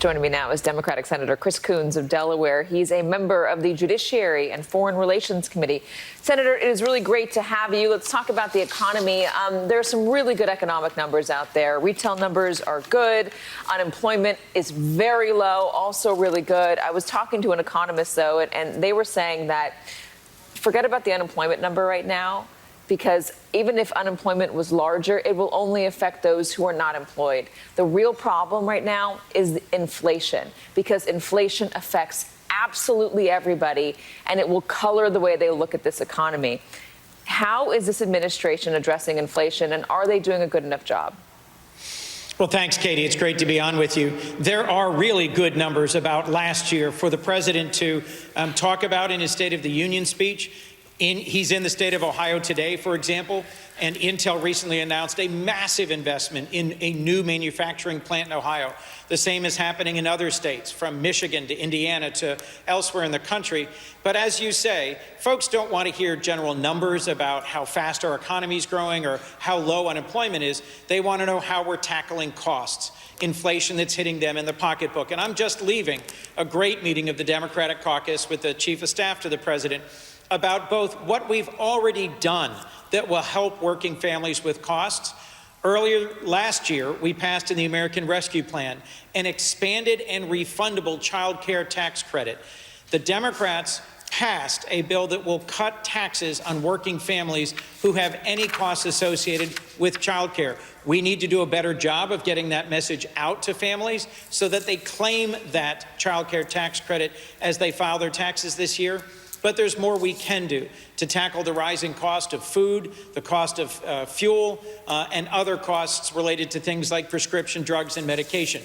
Joining me now is Democratic Senator Chris Coons of Delaware. He's a member of the Judiciary and Foreign Relations Committee. Senator, it is really great to have you. Let's talk about the economy. There are some really good economic numbers out there. Retail numbers are good. Unemployment is very low, also really good. I was talking to an economist, though, and they were saying that forget about the unemployment number right now, because even if unemployment was larger, it will only affect those who are not employed. The real problem right now is inflation, because inflation affects absolutely everybody, and it will color the way they look at this economy. How is this administration addressing inflation, and are they doing a good enough job? Well, thanks, Katie. It's great to be on with you. There are really good numbers about last year for the president to talk about in his State of the Union speech. He's in the state of Ohio today, for example, and Intel recently announced a massive investment in a new manufacturing plant in Ohio. The same is happening in other states, from Michigan to Indiana to elsewhere in the country. But as you say, folks don't want to hear general numbers about how fast our economy is growing or how low unemployment is. They want to know how we're tackling costs, inflation that's hitting them in the pocketbook. And I'm just leaving a great meeting of the Democratic caucus with the chief of staff to the president about both what we've already done that will help working families with costs. Earlier last year, we passed in the American Rescue Plan an expanded and refundable child care tax credit. The Democrats passed a bill that will cut taxes on working families who have any costs associated with child care. We need to do a better job of getting that message out to families so that they claim that child care tax credit as they file their taxes this year. But there's more we can do to tackle the rising cost of food, the cost of fuel, and other costs related to things like prescription drugs and medication.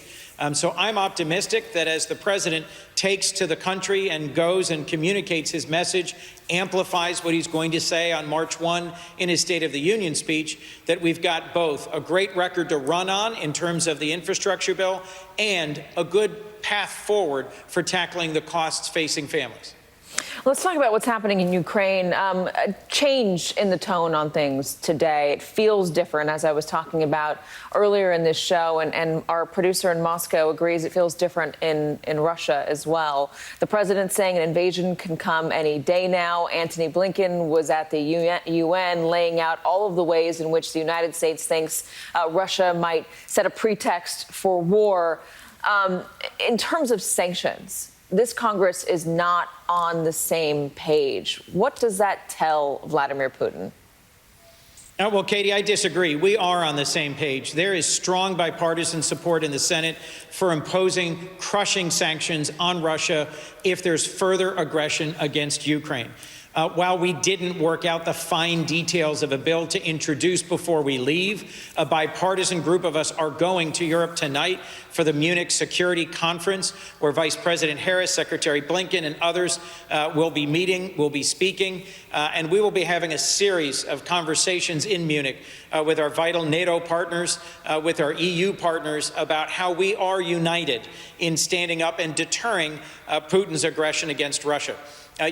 So I'm optimistic that as the president takes to the country and goes and communicates his message, amplifies what he's going to say on March 1 in his State of the Union speech, that we've got both a great record to run on in terms of the infrastructure bill and a good path forward for tackling the costs facing families. Let's talk about what's happening in Ukraine. A change in the tone on things today. It feels different, as I was talking about earlier in this show, and our producer in Moscow agrees it feels different in Russia as well. The president's saying an invasion can come any day now. Antony Blinken was at the UN laying out all of the ways in which the United States thinks Russia might set a pretext for war. In terms of sanctions, this Congress is not on the same page. What does that tell Vladimir Putin? Well, Katie, I disagree. We are on the same page. There is strong bipartisan support in the Senate for imposing crushing sanctions on Russia if there's further aggression against Ukraine. While we didn't work out the fine details of a bill to introduce before we leave, a bipartisan group of us are going to Europe tonight for the Munich Security Conference, where Vice President Harris, Secretary Blinken, and others will be meeting, will be speaking, and we will be having a series of conversations in Munich with our vital NATO partners, with our EU partners, about how we are united in standing up and deterring Putin's aggression against Russia.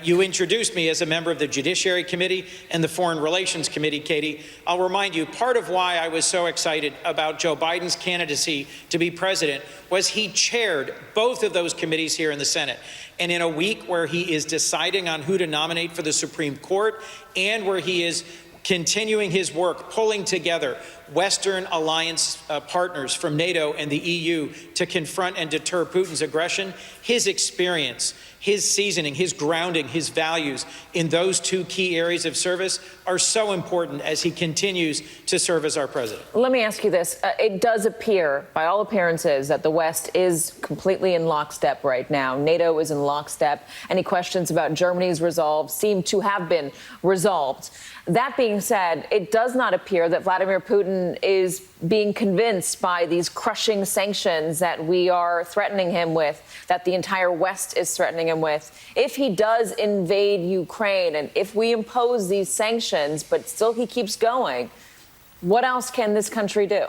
You introduced me as a member of the Judiciary Committee and the Foreign Relations Committee, Katie. I'll remind you, part of why I was so excited about Joe Biden's candidacy to be president was he chaired both of those committees here in the Senate. And in a week where he is deciding on who to nominate for the Supreme Court and where he is continuing his work, pulling together Western alliance partners from NATO and the EU to confront and deter Putin's aggression, his experience, his seasoning, his grounding, his values in those two key areas of service are so important as he continues to serve as our president. Let me ask you this. It does appear, by all appearances, that the West is completely in lockstep right now. NATO is in lockstep. Any questions about Germany's resolve seem to have been resolved. That being said, it does not appear that Vladimir Putin is being convinced by these crushing sanctions that we are threatening him with, that the entire West is threatening him with. If he does invade Ukraine and if we impose these sanctions, but still he keeps going, what else can this country do?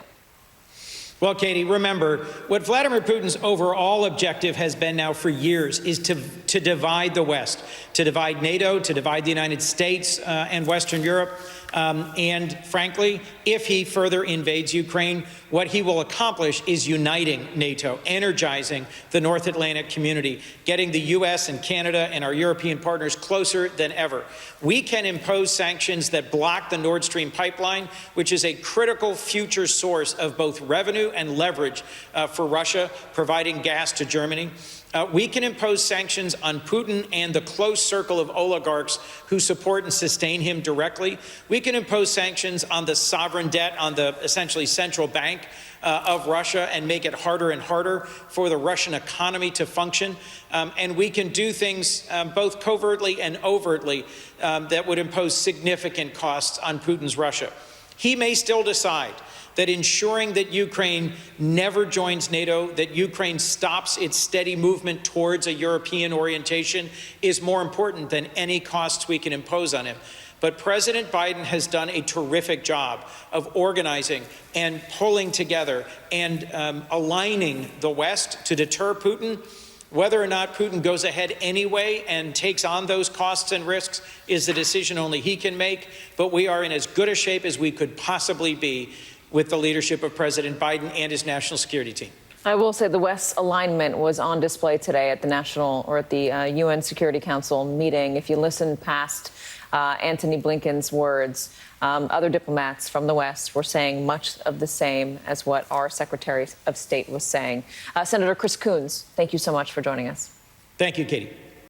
Well, Katie, remember, what Vladimir Putin's overall objective has been now for years is to divide the West, to divide NATO, to divide the United States and Western Europe. And frankly, if he further invades Ukraine, what he will accomplish is uniting NATO, energizing the North Atlantic community, getting the U.S. and Canada and our European partners closer than ever. We can impose sanctions that block the Nord Stream pipeline, which is a critical future source of both revenue and leverage for Russia, providing gas to Germany. We can impose sanctions on Putin and the close circle of oligarchs who support and sustain him directly. We can impose sanctions on the sovereign debt, on the essentially central bank of Russia, and make it harder and harder for the Russian economy to function. And we can do things both covertly and overtly that would impose significant costs on Putin's Russia. He may still decide that ensuring that Ukraine never joins NATO, that Ukraine stops its steady movement towards a European orientation is more important than any costs we can impose on him. But President Biden has done a terrific job of organizing and pulling together and aligning the West to deter Putin. Whether or not Putin goes ahead anyway and takes on those costs and risks is a decision only he can make. But we are in as good a shape as we could possibly be with the leadership of President Biden and his national security team. I will say the West's alignment was on display today at the UN Security Council meeting. If you listen past Antony Blinken's words, other diplomats from the West were saying much of the same as what our Secretary of State was saying. Senator Chris Coons, thank you so much for joining us. Thank you, Katy.